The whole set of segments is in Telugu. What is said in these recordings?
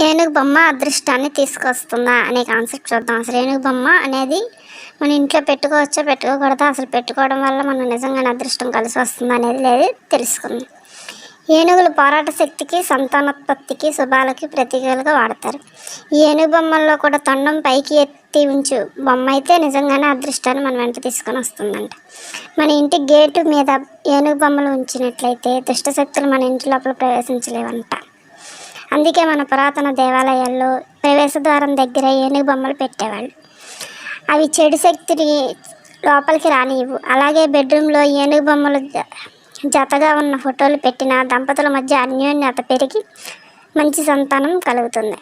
ఏనుగు బొమ్మ అదృష్టాన్ని తీసుకొస్తుందా అనే కాన్సెప్ట్ చూద్దాం. అసలు ఏనుగు బొమ్మ అనేది మన ఇంట్లో పెట్టుకోవచ్చా, పెట్టుకోకూడదా, అసలు పెట్టుకోవడం వల్ల మనం నిజంగానే అదృష్టం కలిసి వస్తుందా అనేది లేదు తెలుసుకుందాం. ఏనుగులు పోరాట శక్తికి, సంతానోత్పత్తికి, శుభాలకి ప్రతీకలుగా వాడతారు. ఈ ఏనుగు బొమ్మల్లో కూడా తొండం పైకి ఎత్తి ఉంచు బొమ్మ అయితే నిజంగానే అదృష్టాన్ని మన వెంట తీసుకొని వస్తుందంట. మన ఇంటి గేటు మీద ఏనుగు బొమ్మలు ఉంచినట్లయితే దుష్టశక్తులు మన ఇంటి లోపల ప్రవేశించలేవంట. అందుకే మన పురాతన దేవాలయాల్లో ప్రవేశ ద్వారం దగ్గర ఏనుగు బొమ్మలు పెట్టేవాళ్ళు. అవి చెడు శక్తిని లోపలికి రానివ్వు. అలాగే బెడ్రూమ్లో ఏనుగు బొమ్మలు జతగా ఉన్న ఫోటోలు పెట్టిన దంపతుల మధ్య అన్యోన్యత పెరిగి మంచి సంతానం కలుగుతుంది.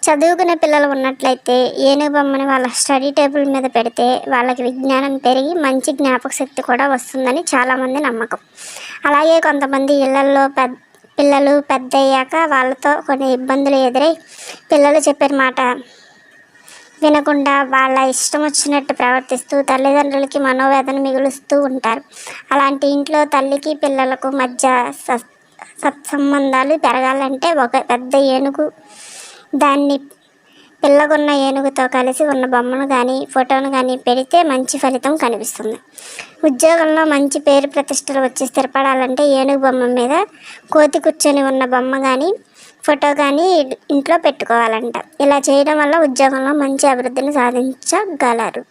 చదువుకునే పిల్లలు ఉన్నట్లయితే ఏనుగు బొమ్మని వాళ్ళ స్టడీ టేబుల్ మీద పెడితే వాళ్ళకి విజ్ఞానం పెరిగి మంచి జ్ఞాపక శక్తి కూడా వస్తుందని చాలామంది నమ్మకం. అలాగే కొంతమంది ఇళ్లల్లో పిల్లలు పెద్దయ్యాక వాళ్ళతో కొన్ని ఇబ్బందులు ఎదురై పిల్లలు చెప్పిన మాట వినకుండా వాళ్ళ ఇష్టం వచ్చినట్టు ప్రవర్తిస్తూ తల్లిదండ్రులకి మనోవేదన మిగులుస్తూ ఉంటారు. అలాంటి ఇంట్లో తల్లికి పిల్లలకు మధ్య సత్సంబంధాలు పెరగాలంటే ఒక పెద్ద ఏనుగు దాన్ని పిల్లగున్న ఏనుగుతో కలిసి ఉన్న బొమ్మను కానీ ఫోటోను కానీ పెడితే మంచి ఫలితం కనిపిస్తుంది. ఉద్యోగంలో మంచి పేరు ప్రతిష్టలు వచ్చి స్థిరపడాలంటే ఏనుగు బొమ్మ మీద కోతి కూర్చొని ఉన్న బొమ్మ కానీ ఫోటో కానీ ఇంట్లో పెట్టుకోవాలంట. ఇలా చేయడం వల్ల ఉద్యోగంలో మంచి అభివృద్ధిని సాధించగలరు.